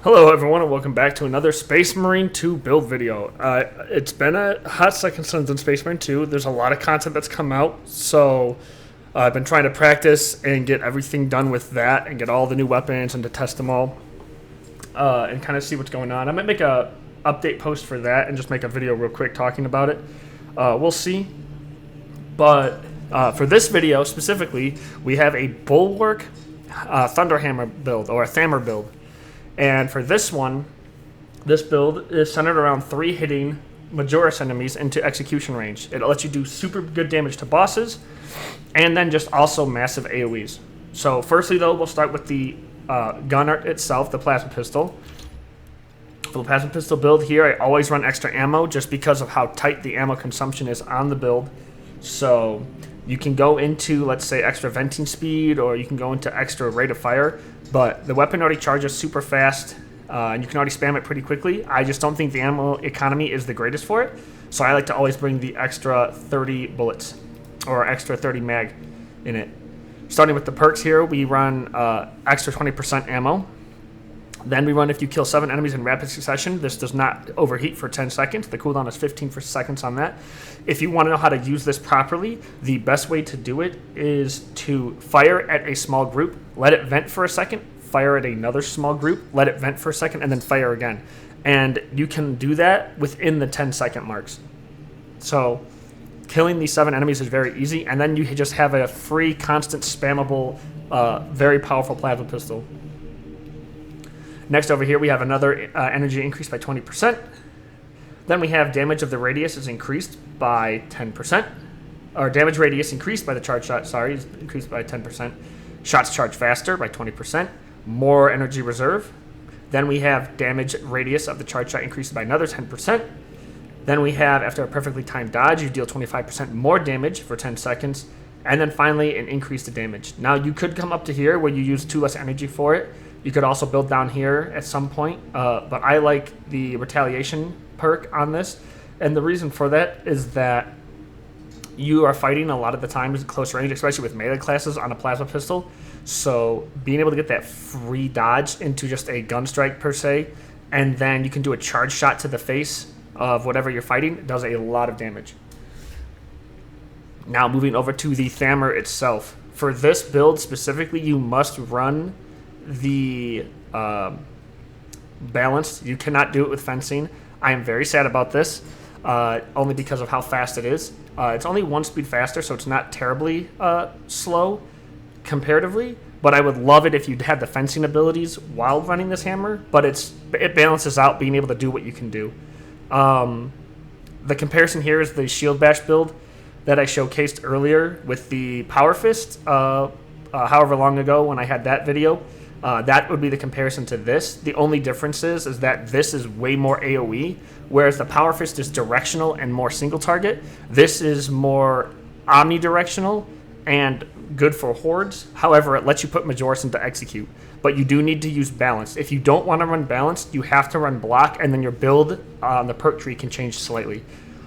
Hello everyone and welcome back to another Space Marine 2 build video. It's been a hot second since Space Marine 2. There's a lot of content that's come out, so I've been trying to practice and get everything done with that and get all the new weapons and to test them all and kind of see what's going on. I might make a update post for that and just make a video real quick talking about it. We'll see. But for this video specifically, we have a Bulwark Thunderhammer build, or a Thammer build. And for this one, this build is centered around 3 hitting Majoris enemies into execution range. It lets you do super good damage to bosses, and then just also massive AoEs. So firstly though, we'll start with the gun art itself, the plasma pistol. For the plasma pistol build here, I always run extra ammo just because of how tight the ammo consumption is on the build. So you can go into, let's say, extra venting speed, or you can go into extra rate of fire, but the weapon already charges super fast, and you can already spam it pretty quickly. I just don't think the ammo economy is the greatest for it, so I like to always bring the extra 30 bullets, or extra 30 mag in it. Starting with the perks here, we run extra 20% ammo. Then we run if you kill 7 enemies in rapid succession. This does not overheat for 10 seconds. The cooldown is 15 seconds on that. If you want to know how to use this properly, the best way to do it is to fire at a small group, let it vent for a second, fire at another small group, let it vent for a second, and then fire again. And you can do that within the 10-second marks. So killing these 7 enemies is very easy, and then you just have a free, constant, spammable, very powerful plasma pistol. Next over here, we have another energy increase by 20%. Then we have damage of the radius is increased by 10%. Or damage radius increased by the charge shot, is increased by 10%. Shots charge faster by 20%. More energy reserve. Then we have damage radius of the charge shot increased by another 10%. Then we have, after a perfectly timed dodge, you deal 25% more damage for 10 seconds. And then finally, an increase to damage. Now, you could come up to here where you use 2 less energy for it. You could also build down here at some point, but I like the retaliation perk on this, and the reason for that is that you are fighting a lot of the time at close range, especially with melee classes on a plasma pistol, so being able to get that free dodge into just a gun strike per se, and then you can do a charge shot to the face of whatever you're fighting, does a lot of damage. Now moving over to the Thammer itself. For this build specifically, you must run the balanced. You cannot do it with fencing. I am very sad about this, only because of how fast it is. It's only 1 speed faster, so it's not terribly slow comparatively, but I would love it if you had the fencing abilities while running this hammer, but it balances out being able to do what you can do. The comparison here is the shield bash build that I showcased earlier with the power fist however long ago when I had that video. That would be the comparison to this. The only difference is that this is way more AoE, whereas the Power Fist is directional and more single target. This is more omnidirectional and good for hordes. However, it lets you put Majoris into execute. But you do need to use balance. If you don't want to run balanced, you have to run block, and then your build on the perk tree can change slightly.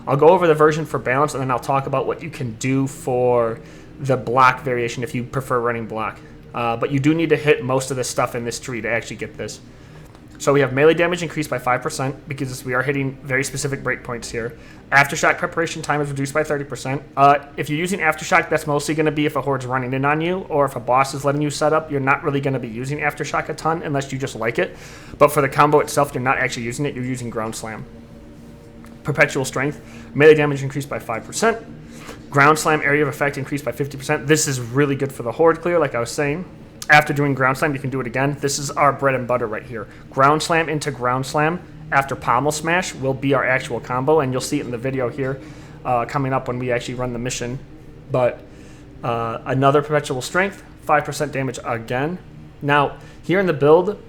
I'll go over the version for balance, and then I'll talk about what you can do for the block variation if you prefer running block. But you do need to hit most of the stuff in this tree to actually get this. So we have melee damage increased by 5% because we are hitting very specific breakpoints here. Aftershock preparation time is reduced by 30%. If you're using Aftershock, that's mostly going to be if a horde's running in on you, or if a boss is letting you set up. You're not really going to be using Aftershock a ton unless you just like it. But for the combo itself, you're not actually using it. You're using Ground Slam. Perpetual Strength. Melee damage increased by 5%. Ground Slam area of effect increased by 50%. This is really good for the Horde clear, like I was saying. After doing Ground Slam, you can do it again. This is our bread and butter right here. Ground Slam into Ground Slam after Pommel Smash will be our actual combo, and you'll see it in the video here coming up when we actually run the mission. But another Perpetual Strength, 5% damage again. Now, here in the build,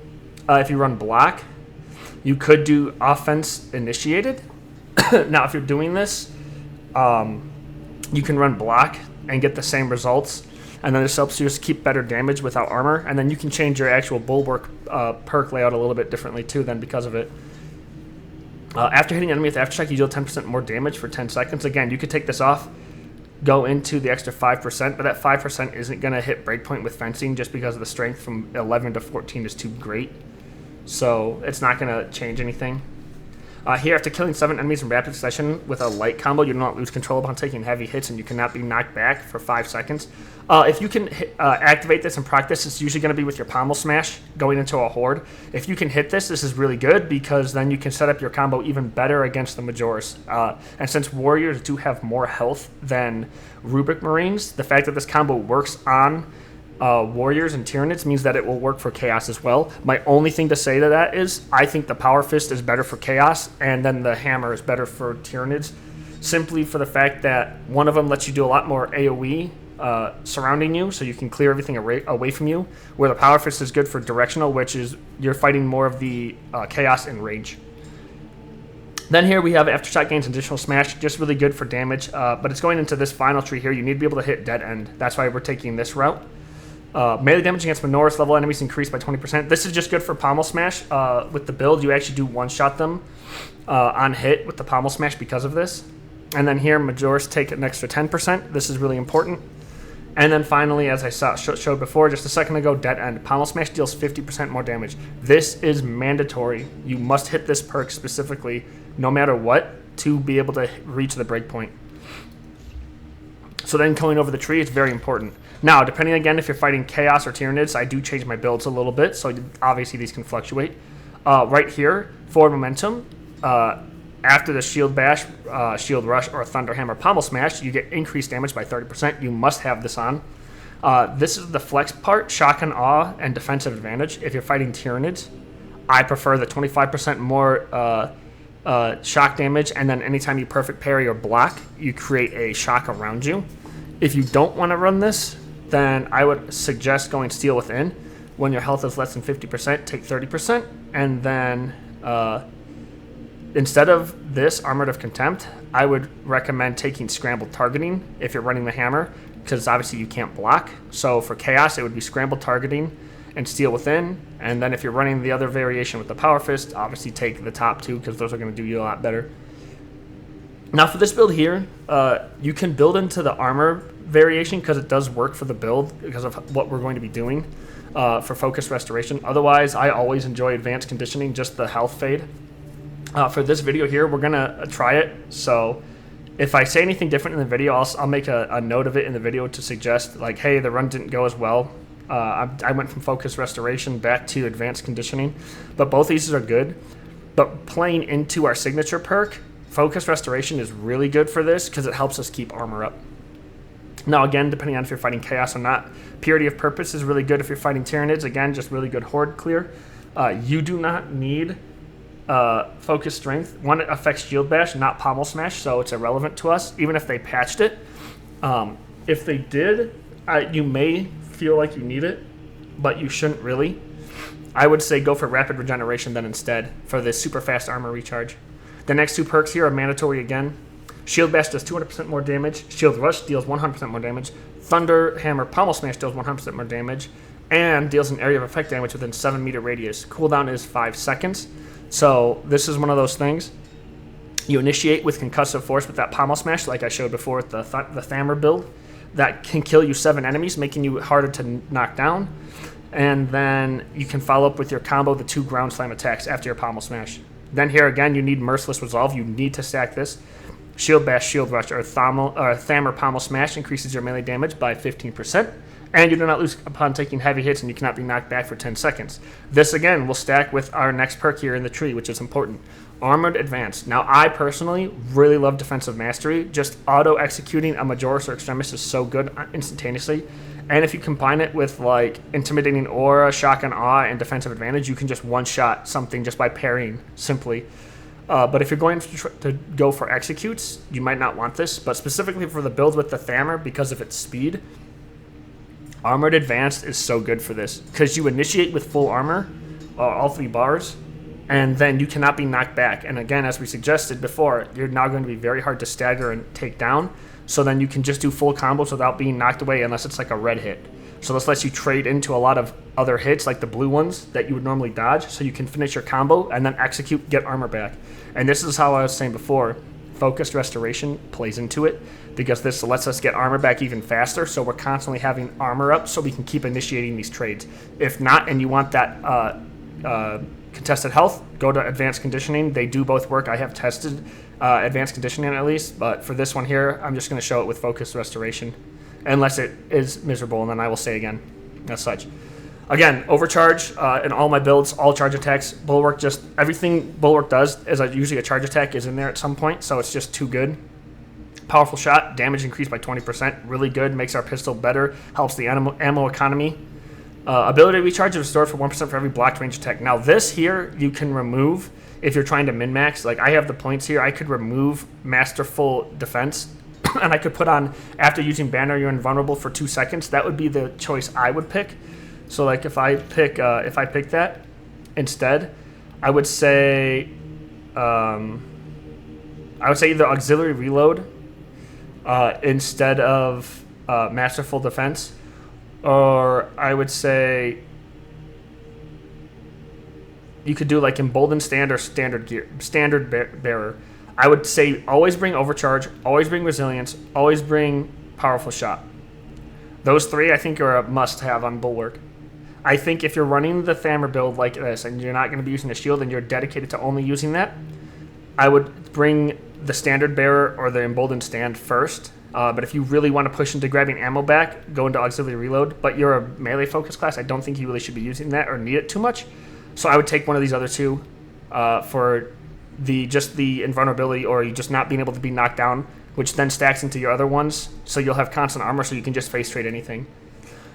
if you run block, you could do Offense Initiated. Now, if you're doing this, you can run block and get the same results, and then this helps you just keep better damage without armor, and then you can change your actual Bulwark perk layout a little bit differently too then because of it. After hitting enemy with Aftershock, you deal 10% more damage for 10 seconds. Again, you could take this off, go into the extra 5%, but that 5% isn't going to hit breakpoint with fencing just because of the strength from 11 to 14 is too great. so it's not going to change anything. Here, after killing 7 enemies in rapid succession with a light combo, you do not lose control upon taking heavy hits, and you cannot be knocked back for 5 seconds. If you can activate this and proc this, it's usually going to be with your pommel smash going into a horde. If you can hit this, this is really good because then you can set up your combo even better against the Majoris. And since warriors do have more health than Rubric Marines, the fact that this combo works on warriors and Tyranids means that it will work for chaos as well. My only thing to say to that is I think the power fist is better for chaos, and then the hammer is better for Tyranids, simply for the fact that one of them lets you do a lot more AoE surrounding you, so you can clear everything away from you, where the power fist is good for directional, which is you're fighting more of the chaos in range. Then here we have Aftershock gains additional smash, just really good for damage, but it's going into this final tree here. You need to be able to hit dead end. That's why we're taking this route. Melee damage against Majoris level enemies increased by 20%. This is just good for pommel smash. With the build, you actually do one-shot them on hit with the pommel smash because of this. And then here, Majoris take an extra 10%. This is really important. And then finally, as I showed before just a second ago, dead end. Pommel smash deals 50% more damage. This is mandatory. You must hit this perk specifically, no matter what, to be able to reach the breakpoint. So then going over the tree is very important. Now, depending again if you're fighting Chaos or Tyranids, I do change my builds a little bit, so obviously these can fluctuate. Right here, forward momentum, after the Shield Bash, Shield Rush, or Thunder Hammer Pommel Smash, you get increased damage by 30%. You must have this on. This is the flex part, Shock and Awe, and Defensive Advantage. If you're fighting Tyranids, I prefer the 25% more shock damage, and then anytime you perfect parry or block, you create a shock around you. If you don't want to run this, then I would suggest going Steel Within. When your health is less than 50%, take 30%, and then instead of this Armored of Contempt, I would recommend taking Scrambled Targeting if you're running the hammer, because obviously you can't block. So for Chaos, it would be Scrambled Targeting and Steel Within, and then if you're running the other variation with the Power Fist, obviously take the top two, because those are going to do you a lot better. Now for this build here, you can build into the armor variation because it does work for the build because of what we're going to be doing for Focus Restoration. Otherwise, I always enjoy Advanced Conditioning, just the health fade. For this video here, we're going to try it, so if I say anything different in the video, I'll make a note of it in the video to suggest, like, hey, the run didn't go as well. I went from Focus Restoration back to Advanced Conditioning, but both these are good. But playing into our signature perk, Focus Restoration is really good for this because it helps us keep armor up. Now again, depending on if you're fighting Chaos or not, Purity of Purpose is really good if you're fighting Tyranids. Again, just really good Horde clear. You do not need Focus Strength. One, it affects Shield Bash, not Pommel Smash, so it's irrelevant to us, even if they patched it. If they did, you may feel like you need it, but you shouldn't really. I would say go for Rapid Regeneration then instead for this super fast armor recharge. The next two perks here are mandatory again. Shield Bash does 200% more damage. Shield Rush deals 100% more damage. Thunder Hammer Pommel Smash deals 100% more damage. And deals an area of effect damage within 7 meter radius. Cooldown is 5 seconds. So this is one of those things. You initiate with Concussive Force with that Pommel Smash like I showed before with the Thammer build. That can kill you 7 enemies, making you harder to knock down. And then you can follow up with your combo, the 2 Ground Slam attacks after your Pommel Smash. Then here again, you need Merciless Resolve. You need to stack this. Shield Bash, Shield Rush, or Thammer Pommel Smash increases your melee damage by 15%. And you do not lose upon taking heavy hits, and you cannot be knocked back for 10 seconds. This, again, will stack with our next perk here in the tree, which is important. Armored Advance. Now, I personally really love Defensive Mastery. Just auto-executing a Majoris or Extremis is so good instantaneously. And if you combine it with, like, Intimidating Aura, Shock and Awe, and Defensive Advantage, you can just one-shot something just by parrying, simply. But if you're going to go for Executes, you might not want this. But specifically for the build with the Thammer, because of its speed, Armored Advanced is so good for this. Because you initiate with full armor, all 3 bars, and then you cannot be knocked back. And again, as we suggested before, you're now going to be very hard to stagger and take down. So then you can just do full combos without being knocked away unless it's like a red hit. So this lets you trade into a lot of other hits, like the blue ones that you would normally dodge, so you can finish your combo and then execute, get armor back. And this is how I was saying before, Focused Restoration plays into it, because this lets us get armor back even faster, so we're constantly having armor up so we can keep initiating these trades. If not, and you want that contested health, go to advanced conditioning. They do both work. I have tested advanced conditioning at least, but for this one here, I'm just going to show it with focused restoration, unless it is miserable, and then I will say again as such. Again, overcharge in all my builds, all charge attacks. Bulwark, just everything Bulwark does is usually a charge attack is in there at some point, so it's just too good. Powerful shot, damage increased by 20%, really good, makes our pistol better, helps the ammo economy. Ability to recharge is restored for 1% for every blocked range attack. Now this here you can remove if you're trying to min-max. Like I have the points here, I could remove Masterful Defense and I could put on, after using Banner, you're invulnerable for 2 seconds. That would be the choice I would pick. So like if I pick that instead, I would say either Auxiliary Reload instead of Masterful Defense, or I would say you could do like Emboldened Stand or Standard Bearer. I would say always bring Overcharge, always bring Resilience, always bring Powerful Shot. Those 3 I think are a must-have on Bulwark. I think if you're running the Thammer build like this and you're not going to be using a shield and you're dedicated to only using that, I would bring the Standard Bearer or the Emboldened Stand first. But if you really want to push into grabbing ammo back, go into Auxiliary Reload. But you're a melee focus class, I don't think you really should be using that or need it too much. So I would take one of these other 2 for just the invulnerability, or you just not being able to be knocked down, which then stacks into your other ones. So you'll have constant armor, so you can just face trade anything.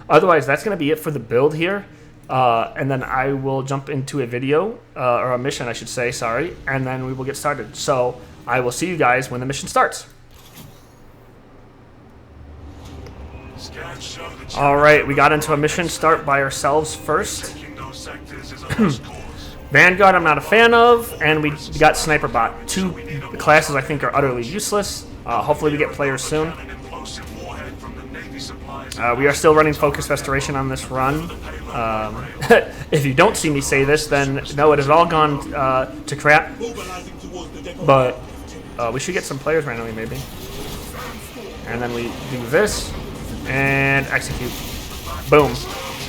Otherwise, that's going to be it for the build here. And then I will jump into a video, or a mission, I should say, sorry, and then we will get started. So I will see you guys when the mission starts. All right, we got into a mission start by ourselves first. Vanguard I'm not a fan of, and we got Sniper Bot. 2 classes I think are utterly useless. Hopefully we get players soon. We are still running Focus Restoration on this run. If you don't see me say this, then no, it has all gone to crap. But we should get some players randomly maybe. And then we do this and execute. Boom.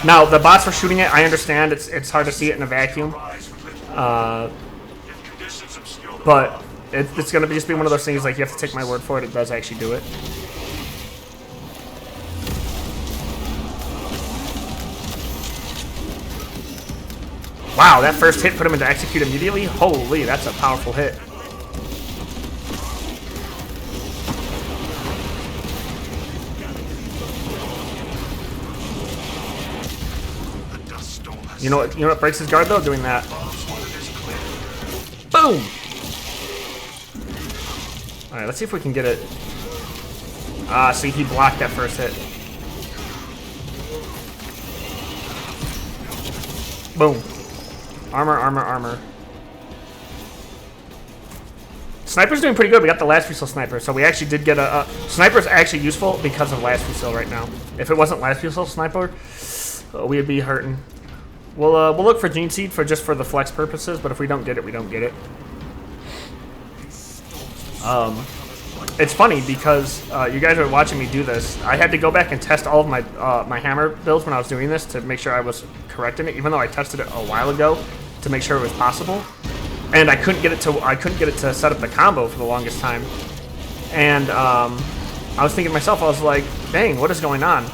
Now the bots were shooting it. I understand it's hard to see it in a vacuum. But it's going to just be one of those things like you have to take my word for it. It does actually do it. Wow, that first hit put him into execute immediately? Holy, that's a powerful hit. You know what breaks his guard though? Doing that. Boom! Alright, let's see if we can get it. See, he blocked that first hit. Boom. Armor, armor, armor. Sniper's doing pretty good. We got the last refill sniper, so we actually did get a... Sniper's actually useful because of last refill right now. If it wasn't last refill sniper, we'd be hurting. We'll look for Gene Seed for the flex purposes, but if we don't get it, we don't get it. It's funny because you guys are watching me do this. I had to go back and test all of my my hammer builds when I was doing this to make sure I was correct in it, even though I tested it a while ago to make sure it was possible. And I couldn't get it to set up the combo for the longest time. And I was thinking to myself, I was like, dang, what is going on?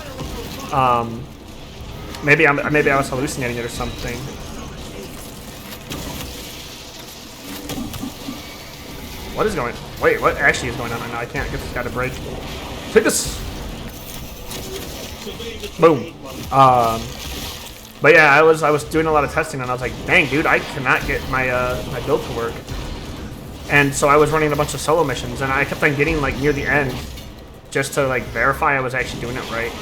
Maybe I was hallucinating it or something. What is going? Wait, what actually is going on right now? I can't get this guy to break. Take this. Boom. But yeah, I was doing a lot of testing, and I was like, dang, dude, I cannot get my my build to work. And so I was running a bunch of solo missions, and I kept on getting like near the end, just to like verify I was actually doing it right.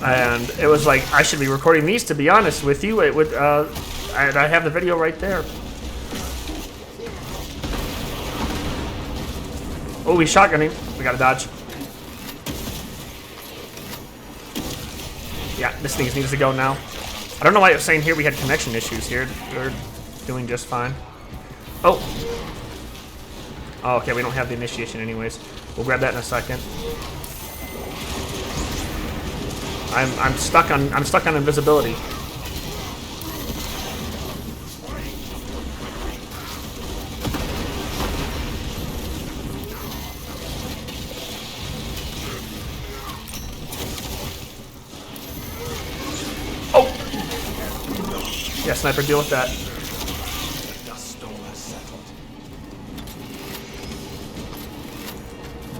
And it was like, I should be recording these, to be honest with you. It would, I have the video right there. Oh, he's shotgunning. We gotta dodge. Yeah, this thing needs to go now. I don't know why it was saying here we had connection issues here. We're doing just fine. Oh. Oh, okay, we don't have the initiation anyways. We'll grab that in a second. I'm stuck on invisibility. Oh! Yeah, sniper, deal with that.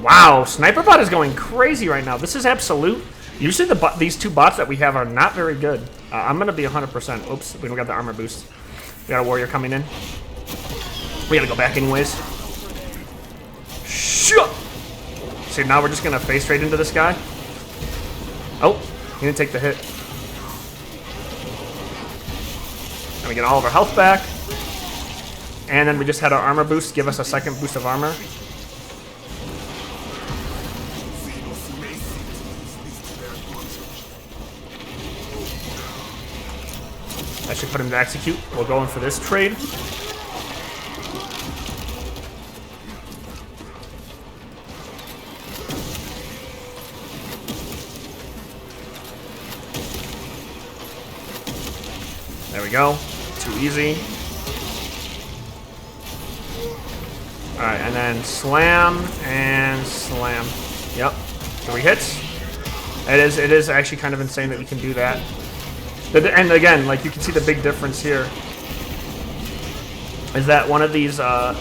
Wow, Sniper Bot is going crazy right now. This is absolute. Usually these two bots that we have are not very good. I'm going to be 100%. Oops, we don't got the armor boost. We got a warrior coming in. We got to go back anyways. Shut. See, now we're just going to face straight into this guy. Oh, he didn't take the hit. And we get all of our health back. And then we just had our armor boost give us a second boost of armor. I should put him to execute. We'll go in for this trade. There we go. Too easy. Alright, and then slam and slam. Yep. 3 hits. It is actually kind of insane that we can do that. And again, like you can see the big difference here is that one of these, okay,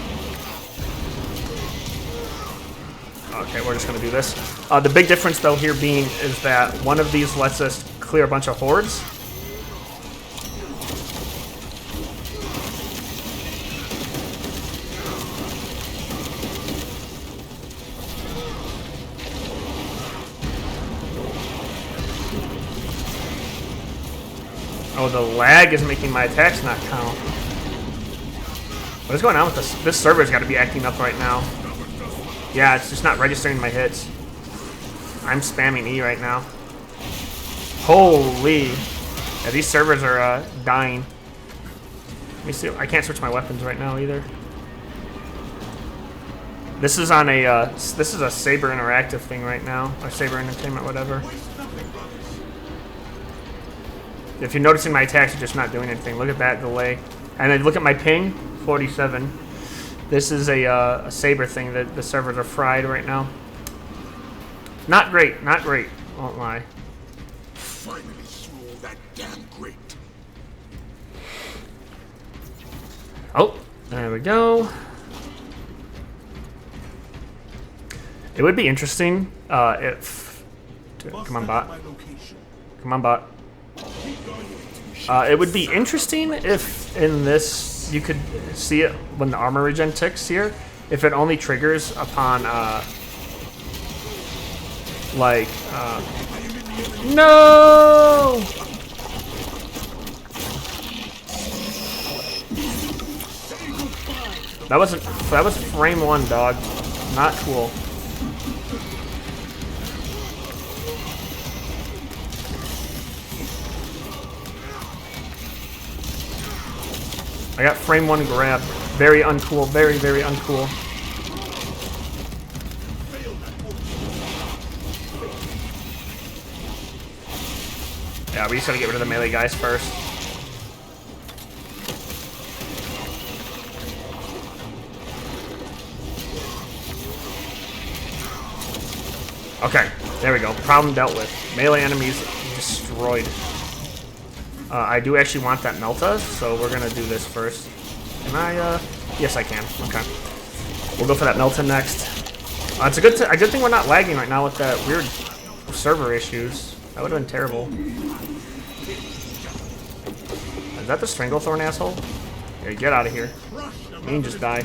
we're just gonna do this. The big difference though here being is that one of these lets us clear a bunch of hordes. Oh, the lag is making my attacks not count. What is going on with this? This server's got to be acting up right now. Yeah, it's just not registering my hits. I'm spamming E right now. Holy. Yeah, these servers are dying. Let me see. I can't switch my weapons right now either. This is on a this is a Saber Interactive thing right now, or Saber Entertainment, whatever. If you're noticing my attacks are just not doing anything, look at that delay. And then look at my ping, 47. This is a Saber thing that the servers are fried right now. Not great, not great. Won't lie. Finally through that damn grate. Oh, there we go. It would be interesting if... Come on, bot. Come on, bot. It would be interesting if in this you could see it when the armor regen ticks here, if it only triggers upon no! That was frame 1, dog. Not cool. I got frame 1 grab. Very uncool. Very, very uncool. Yeah, we just gotta get rid of the melee guys first. Okay, there we go. Problem dealt with. Melee enemies destroyed. I do actually want that Melta, so we're gonna do this first. Can I, yes I can. Okay. We'll go for that Melta next. It's a good thing we're not lagging right now with that weird server issues. That would have been terrible. Is that the Stranglethorn asshole? Here, get out of here. You can just die.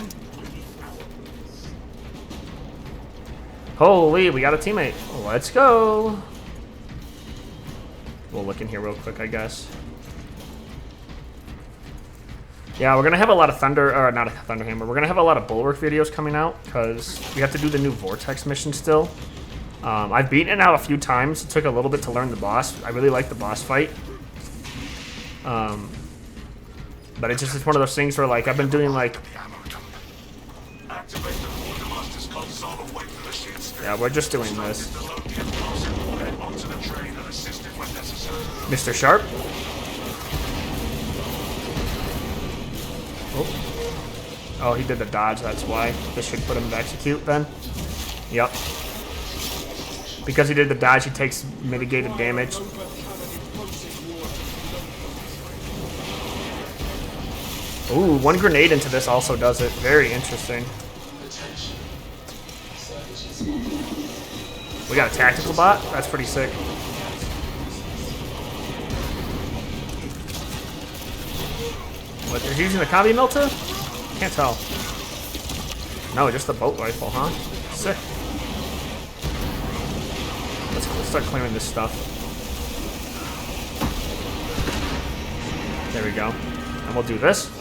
Holy, we got a teammate. Let's go. We'll look in here real quick, I guess. Yeah, we're gonna have a lot of not a Thunderhammer. We're gonna have a lot of Bulwark videos coming out because we have to do the new Vortex mission still. I've beaten it out a few times. It took a little bit to learn the boss. I really like the boss fight. But it's one of those things where like I've been doing like. Yeah, we're just doing this. onto the train and assisted when necessary. Mr. Sharp. Oh, he did the dodge, that's why. This should put him to execute then. Yep. Because he did the dodge, he takes mitigated damage. Ooh, one grenade into this also does it. Very interesting. We got a tactical bot? That's pretty sick. What, they're using the combi melta? Can't tell. No, just the boat rifle, huh? Sick. Let's start clearing this stuff. There we go. And we'll do this.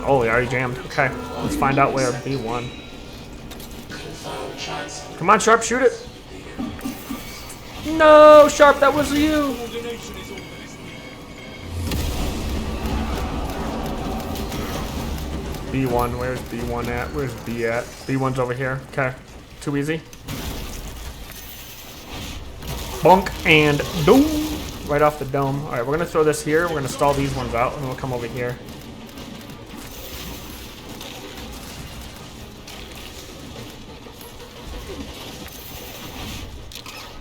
Oh, we already jammed. Okay, let's find out where B1. Come on, Sharp, shoot it. No, Sharp, that was you. B1, where's B1 at? Where's B at? B1's over here. Okay, too easy. Bonk and dome. Right off the dome. All right, we're gonna throw this here. We're gonna stall these ones out, and we'll come over here.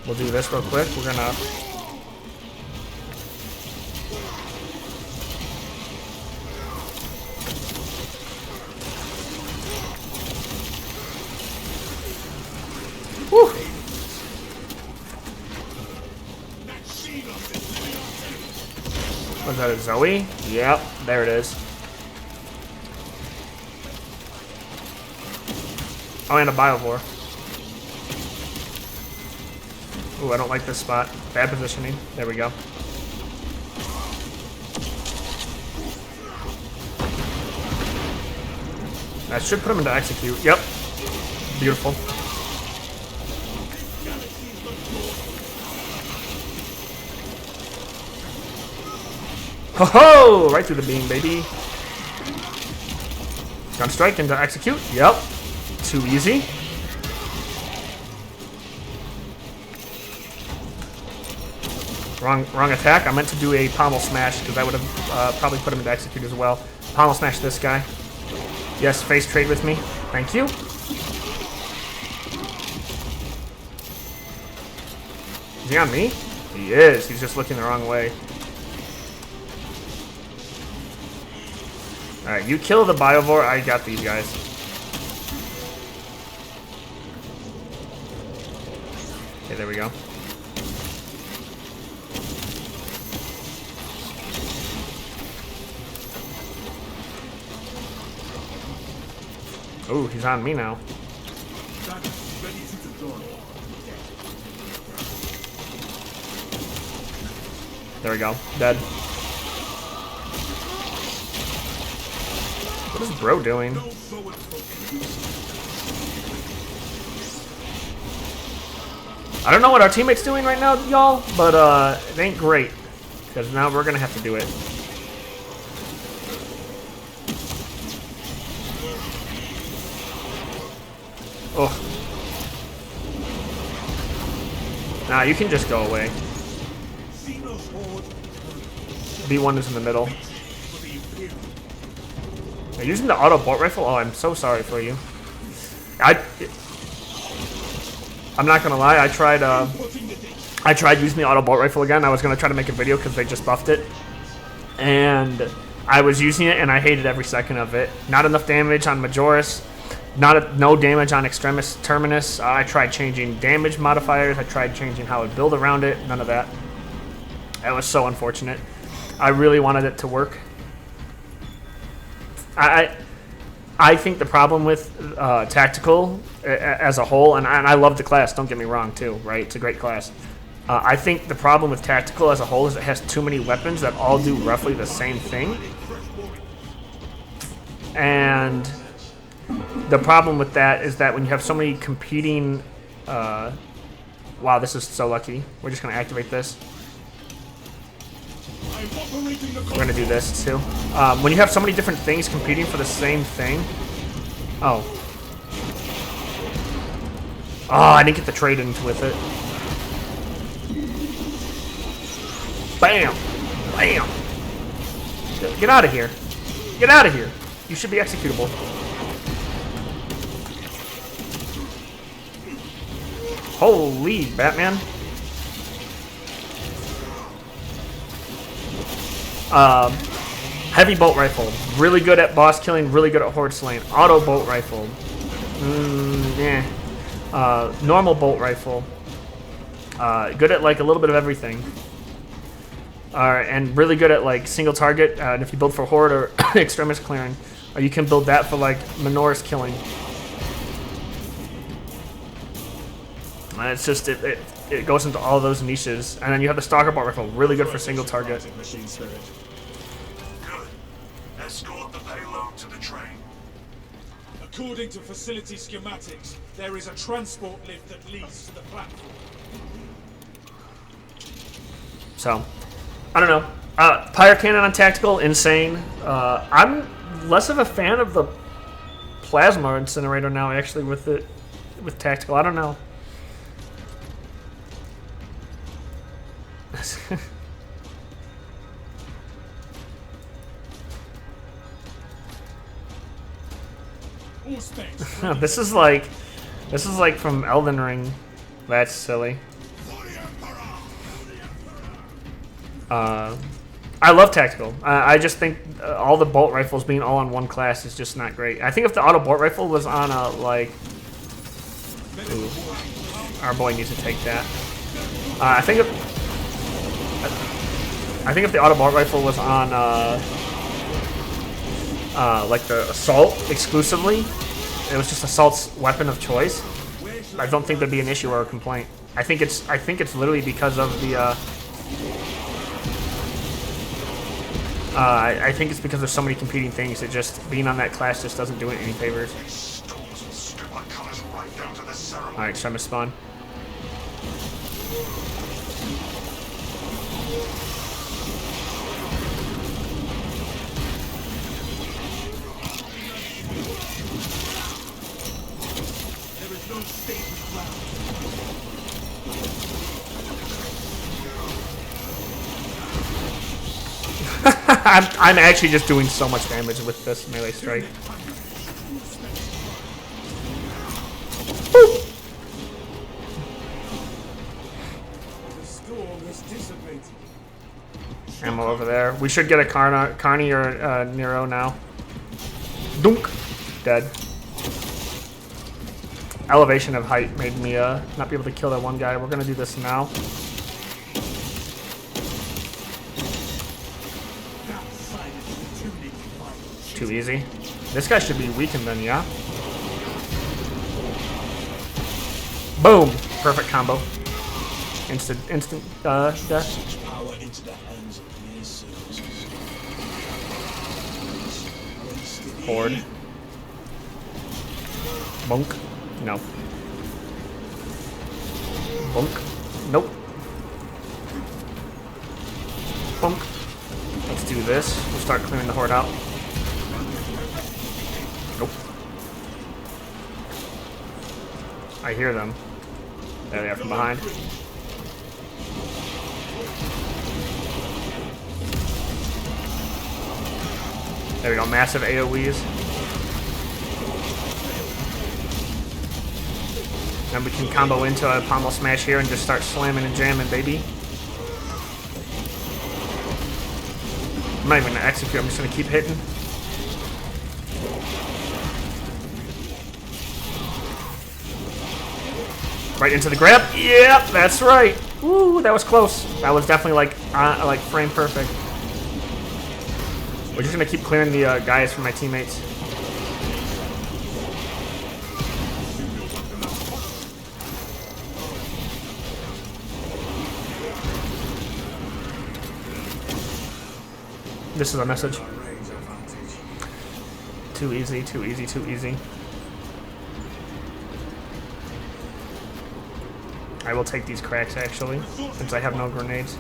We'll do this real quick. We're gonna... Whew. Was that a Zoe? Yep, there it is. Oh, and a Biovore. Ooh, I don't like this spot. Bad positioning. There we go. That should put him into execute. Yep. Beautiful. Ho ho! Right through the beam, baby. Gun strike into execute. Yep. Too easy. Wrong attack. I meant to do a pommel smash because I would have probably put him into execute as well. Pommel smash this guy. Yes, face trade with me. Thank you. Is he on me? He is. He's just looking the wrong way. Alright, you kill the Biovore. I got these guys. Okay, there we go. Ooh, he's on me now. There we go. Dead. What is bro doing? I don't know what our teammate's doing right now, y'all, but it ain't great. Because now we're gonna have to do it. Oh. Nah, you can just go away. B1 is in the middle. Are you using the auto bolt rifle? Oh, I'm so sorry for you. I'm not gonna lie. I tried using the auto bolt rifle again. I was gonna try to make a video because they just buffed it, and I was using it and I hated every second of it. Not enough damage on Majoris. No damage on Extremis Terminus. I tried changing damage modifiers. I tried changing how I build around it. None of that. That was so unfortunate. I really wanted it to work. I think the problem with Tactical as a whole, and I love the class, don't get me wrong too, right? It's a great class. I think the problem with Tactical as a whole is it has too many weapons that all do roughly the same thing. And the problem with that is that when you have so many competing... wow, this is so lucky. We're just going to activate this. We're going to do this too. When you have so many different things competing for the same thing... Oh. Oh, I didn't get the trade in with it. Bam! Bam! Get out of here. Get out of here. You should be executable. Holy Batman. Heavy bolt rifle. Really good at boss killing, really good at horde slaying. Auto bolt rifle. Normal bolt rifle. Good at like a little bit of everything. And really good at like single target. And if you build for horde or extremist clearing, or you can build that for like Majoris killing. And it's just it goes into all those niches. And then you have the stalker bolt rifle, really good for single target. Good. Escort the payload to the train. According to facility schematics, there is a transport lift that leads to the platform. So, I don't know. Pyre cannon on tactical, insane. I'm less of a fan of the plasma incinerator now, actually, with tactical. I don't know. This is like from Elden Ring. That's silly. I love tactical. I just think all the bolt rifles being all on one class is just not great. I think if the auto bolt rifle was on a like, ooh, our boy needs to take that. I think if the auto bolt rifle was on like the assault exclusively, it was just assault's weapon of choice, I don't think there'd be an issue or a complaint. I think it's literally because of the I think it's because there's so many competing things that just being on that class just doesn't do it any favors. Alright, extremist spawn. I'm actually just doing so much damage with this melee strike. Boop. Ammo over there. We should get a Carney or Nero now. Dunk. Dead. Elevation of height made me not be able to kill that one guy. We're gonna do this now. Too easy. This guy should be weakened then, yeah? Boom! Perfect combo. Instant death. Horde. Bunk. No. Bunk. Nope. Bunk. Let's do this. We'll start clearing the horde out. Nope. I hear them. There they are from behind. There we go, massive AoEs. And we can combo into a pommel smash here and just start slamming and jamming, baby. I'm not even gonna execute, I'm just gonna keep hitting. Right into the grab. Yep, that's right. Ooh, that was close. That was definitely like frame perfect. We're just gonna keep clearing the guys from my teammates. This is a message. Too easy, too easy, too easy. I will take these cracks, actually, since I have no grenades.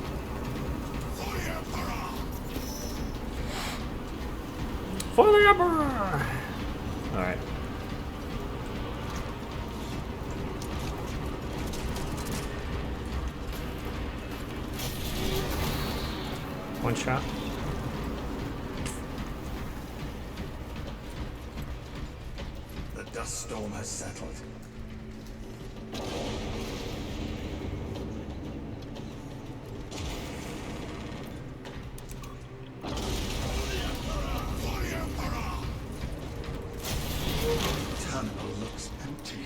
For the Emperor! Alright. One shot. The dust storm has settled. Terminal looks empty.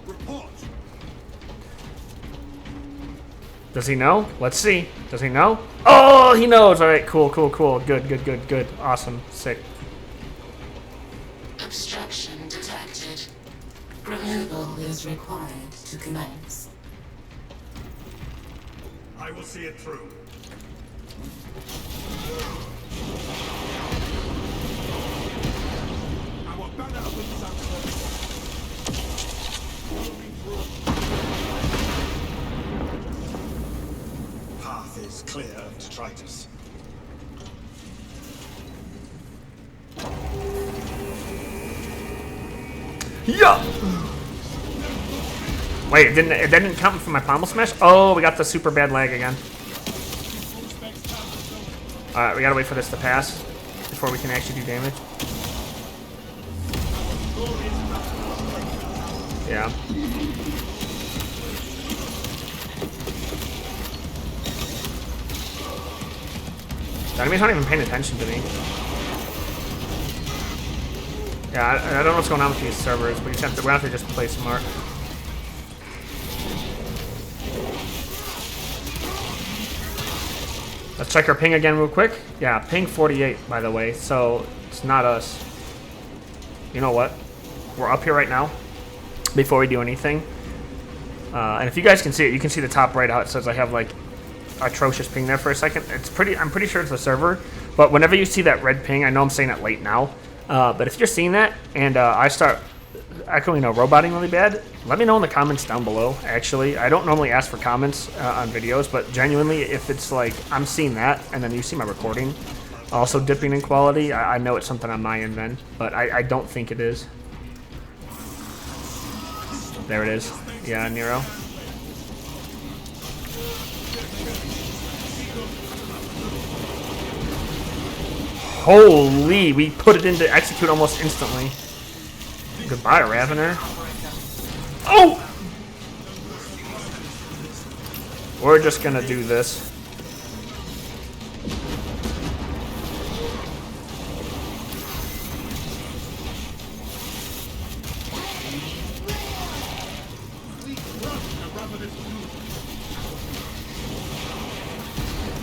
Report. Does he know? Let's see. Does he know? Oh, he knows. All right, cool, cool, cool. Good, good, good, good. Awesome. Sick. Obstruction detected. Removal is required to commence. I will see it through. Our banner wins out. Path is clear of detritus. Yeah. Wait, it didn't count for my pommel smash? Oh, we got the super bad lag again. Alright, we gotta wait for this to pass before we can actually do damage. Yeah. The enemy's not even paying attention to me. Yeah, I don't know what's going on with these servers, but we have to just play smart. Let's check our ping again real quick. Yeah, ping 48, by the way, so it's not us. You know what? We're up here right now before we do anything. And if you guys can see it, you can see the top right how it says I have like atrocious ping there for a second. I'm pretty sure it's the server, but whenever you see that red ping, I know I'm saying it late now, but if you're seeing that and I start echoing roboting really bad, let me know in the comments down below. Actually, I don't normally ask for comments on videos, but genuinely, if it's like I'm seeing that and then you see my recording also dipping in quality, I know it's something on my end then, but I don't think it is. There it is. Yeah, Nero. Holy, we put it into execute almost instantly. Goodbye, Ravener. Oh! We're just gonna do this.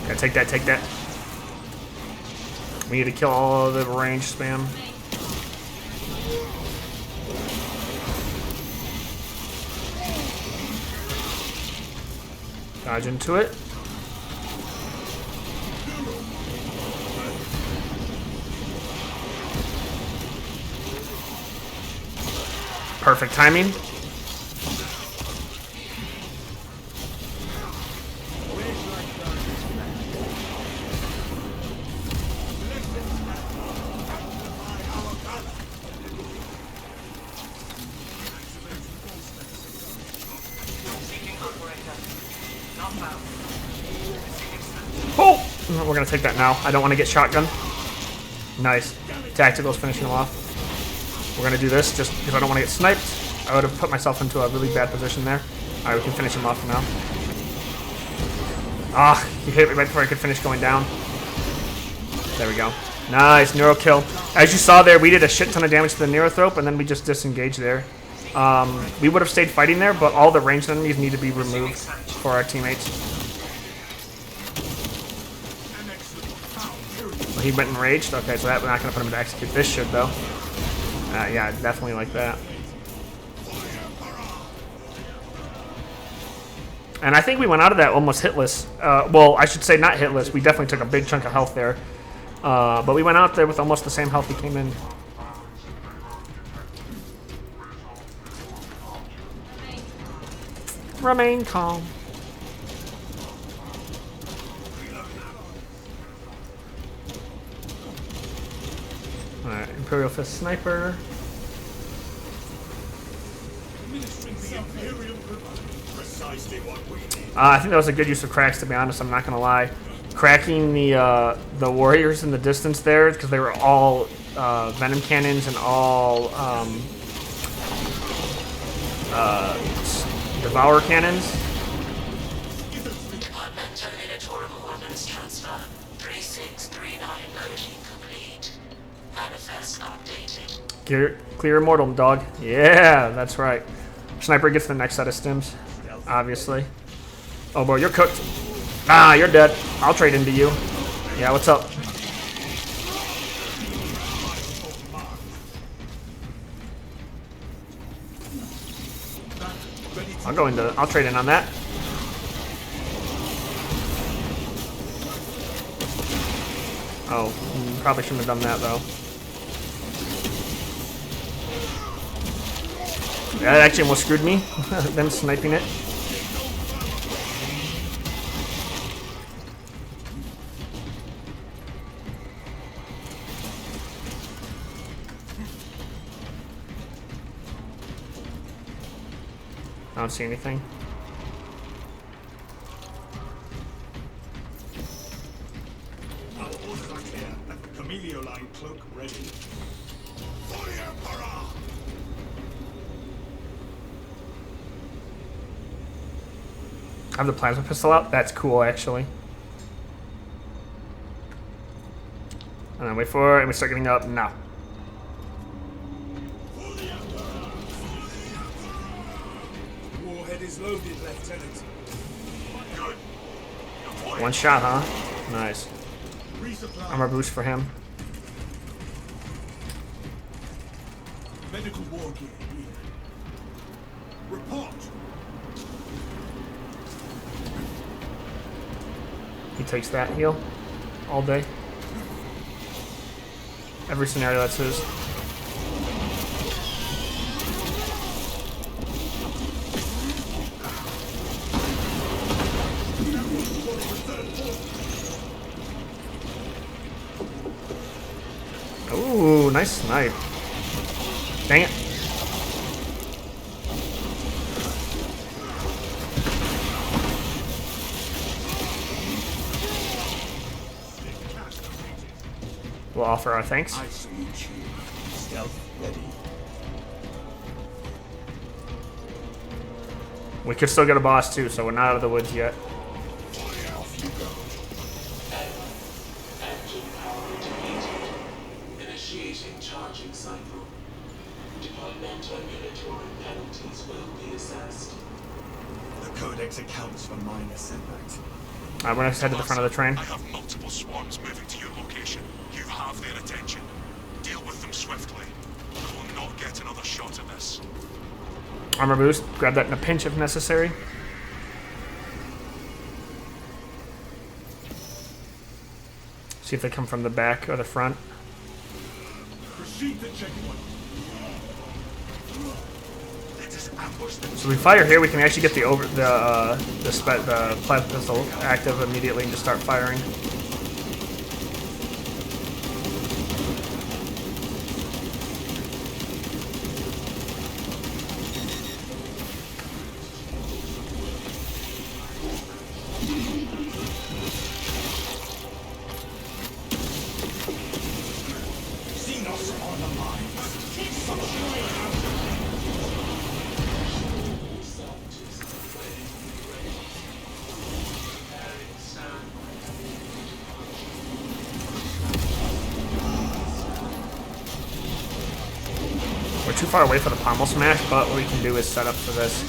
Okay, take that, take that. We need to kill all of the range spam. Dodge into it. Perfect timing. Oh! We're gonna take that now. I don't want to get shotgun. Nice. Tactical's finishing him off. We're gonna do this just because I don't want to get sniped. I would have put myself into a really bad position there. Alright, we can finish him off now. Ah, he hit me right before I could finish going down. There we go. Nice, Neuro kill. As you saw there, we did a shit ton of damage to the Neurothrope, and then we just disengaged there. We would have stayed fighting there, but all the ranged enemies need to be removed for our teammates. He went enraged. Okay, so we're not going to put him to execute. This should, though. Yeah, definitely like that. And I think we went out of that almost hitless. Well, I should say not hitless. We definitely took a big chunk of health there. But we went out there with almost the same health we came in. Remain calm. Alright, Imperial Fist Sniper. Administering the Imperial Republic. Precisely what we need. I think that was a good use of cracks, to be honest. I'm not gonna lie. Cracking the warriors in the distance there, because they were all venom cannons and all devour cannons. Departmental editorial ordnance transfer 3639 coding complete. Manifest updating. Clear immortal, dog. Yeah, that's right. Sniper gets the next set of stims, obviously. Oh boy, you're cooked. Ah, you're dead. I'll trade into you. Yeah, what's up? I'll trade in on that. Oh, probably shouldn't have done that though. That actually almost screwed me. Them sniping it. I don't see anything. Our orders are clear. Camellia line cloak ready. For the Emperor! I have the plasma pistol out. That's cool, actually. And then wait for it, and we start getting up. No. Warhead is loaded, Lieutenant. Good. One shot, huh? Nice. Resupply. Armor boost for him. Medical war gear here. Report. He takes that heal all day. Every scenario that's his. Ooh, nice snipe. Dang it. We'll offer our thanks. I salute you. Stealth ready. We could still get a boss too, so we're not out of the woods yet. Fire off you go. Engine power depleted. Initiating charging cycle. Departmental military penalties will be assessed. The Codex accounts for minor setbacks. Alright, we're gonna head to the front of the train. I have multiple swarms moving to your location. You have their attention. Deal with them swiftly. We will not get another shot at this. Armor boost. Grab that in a pinch if necessary. See if they come from the back or the front. Proceed to checkpoint. Let us ambush them. So we fire here, we can actually get the plasma pistol active immediately and just start firing. Xenos on the line. We're too far away for the pommel smash, but what we can do is set up for this.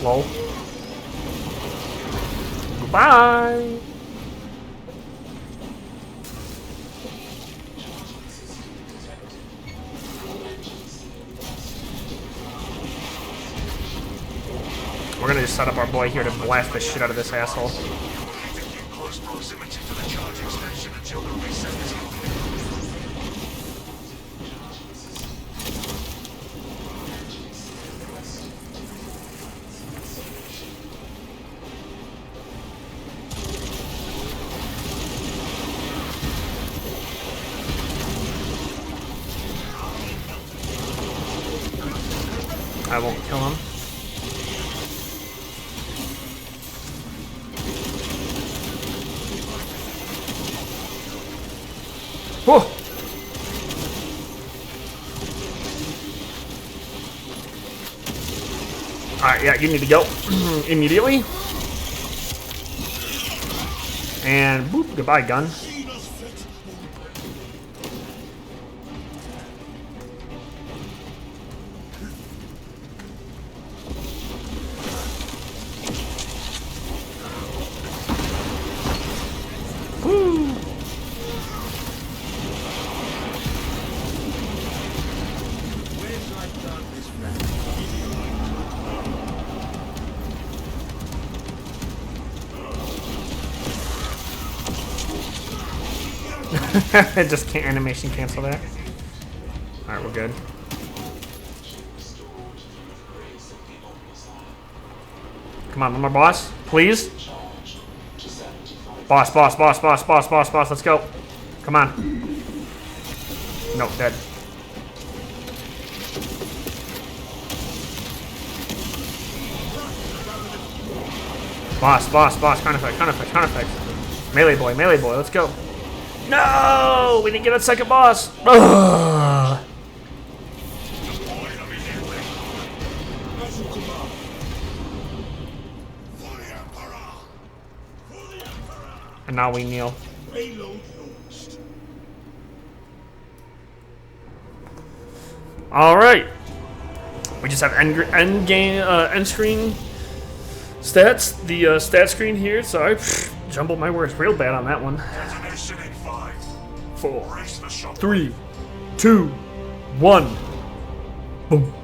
Lol. Goodbye. set up our boy here to blast the shit out of this asshole. We'll need to keep close proximity to the charging station until the reset is complete. I won't kill him. Whoa! Alright, yeah, you need to go immediately. And boop, goodbye, gun. Woo! Just can't animation cancel that. Alright, we're good. Come on, one more boss, please. Boss, boss, boss, boss, boss, boss, boss, let's go. Come on. Nope, dead. Boss, boss, boss, crown effect, crown effect, crown effect. Melee boy, let's go. No! We didn't get a second boss! Ugh. And now we kneel. Alright. We just have end game, end screen stats. The stat screen here. Sorry. Jumbled my words real bad on that one. Detonation in 5. 4, Brace the shot. 3, 2, 1. Boom.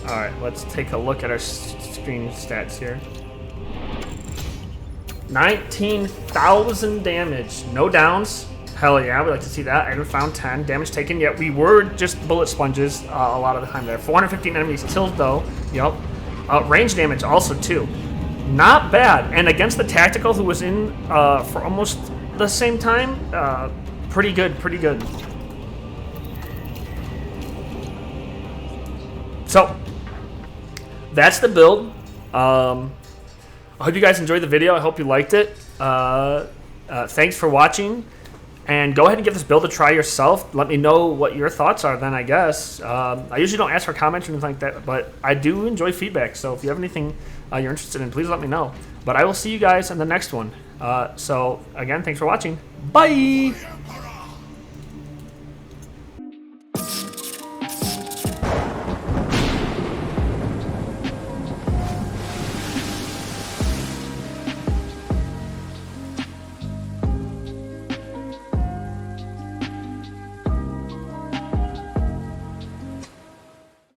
Alright, let's take a look at our screen stats here. 19,000 damage. No downs. Hell yeah, we like to see that. I haven't found 10. Damage taken yet. We were just bullet sponges a lot of the time there. 415 enemies killed though. Yep. Range damage also too. Not bad. And against the tactical who was in for almost the same time, pretty good, pretty good. So, that's the build. I hope you guys enjoyed the video. I hope you liked it. Thanks for watching. And go ahead and give this build a try yourself. Let me know what your thoughts are then, I guess. I usually don't ask for comments or anything like that, but I do enjoy feedback. So if you have anything you're interested in, please let me know. But I will see you guys in the next one. So, again, thanks for watching. Bye!